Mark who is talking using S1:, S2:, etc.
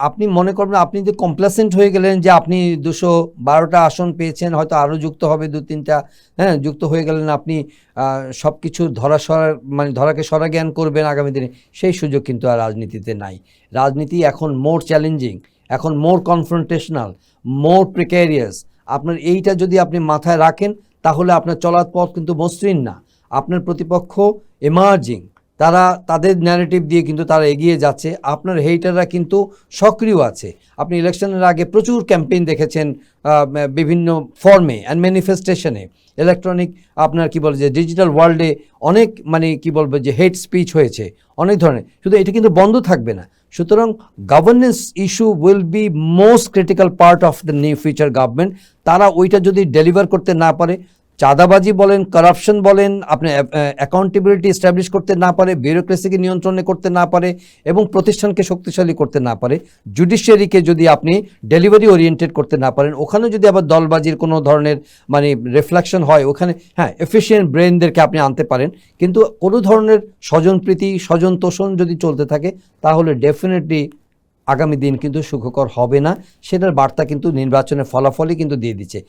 S1: আপনি মনে করবেন আপনি যে কমপ্লেসেন্ট হয়ে গেলেন যে আপনি 212টা আসন পেয়েছেন, হয়তো আরও যুক্ত হবে 2-3টা, হ্যাঁ, যুক্ত হয়ে গেলেন আপনি সব কিছু মানে ধরাকে সরা জ্ঞান করবেন আগামী দিনে, সেই সুযোগ কিন্তু আর রাজনীতিতে নাই। রাজনীতি এখন মোর চ্যালেঞ্জিং, এখন মোর কনফ্রন্টেশনাল, মোর প্রিক্যারিয়াস। আপনার এইটা যদি আপনি মাথায় রাখেন তাহলে আপনার চলার পথ কিন্তু মসৃণ না। আপনার প্রতিপক্ষ এমার্জিং, তারা তাদের ন্যারেটিভ দিয়ে কিন্তু তারা এগিয়ে যাচ্ছে, আপনার হেইটাররা কিন্তু সক্রিয় আছে। আপনি ইলেকশনের আগে প্রচুর ক্যাম্পেইন দেখেছেন বিভিন্ন ফর্মে অ্যান্ড ম্যানিফেস্টেশনে, ইলেকট্রনিক আপনার কি বলে যে ডিজিটাল ওয়ার্ল্ডে অনেক মানে কি বলবো যে হেট স্পিচ হয়েছে অনেক ধরনের, শুধু এটা কিন্তু বন্ধ থাকবে না। সুতরাং governance issue will be most critical part of the new future government. তারা ওইটা যদি ডেলিভার করতে না পারে, চাঁদাবাজি বলেন, করাপশন বলেন, আপনি অ্যাকাউন্টেবিলিটি এস্টাবলিশ করতে না পারে, বিউরোক্রেসিকে নিয়ন্ত্রণে করতে না পারে এবং প্রতিষ্ঠানকে শক্তিশালী করতে না পারে, জুডিশিয়ারিকে যদি আপনি ডেলিভারি ওরিয়েন্টেড করতে না পারেন, ওখানে যদি আবার দলবাজির কোনো ধরনের মানে রিফ্লেকশন হয়, ওখানে হ্যাঁ এফিশিয়েন্ট ব্রেনদেরকে আপনি আনতে পারেন, কিন্তু কোনো ধরনের স্বজনপ্রীতি, স্বজন তোষণ যদি চলতে থাকে তাহলে ডেফিনেটলি আগামী দিন কিন্তু সুখকর হবে না। সেটার বার্তা কিন্তু নির্বাচনের ফলাফলই কিন্তু দিয়ে দিচ্ছে।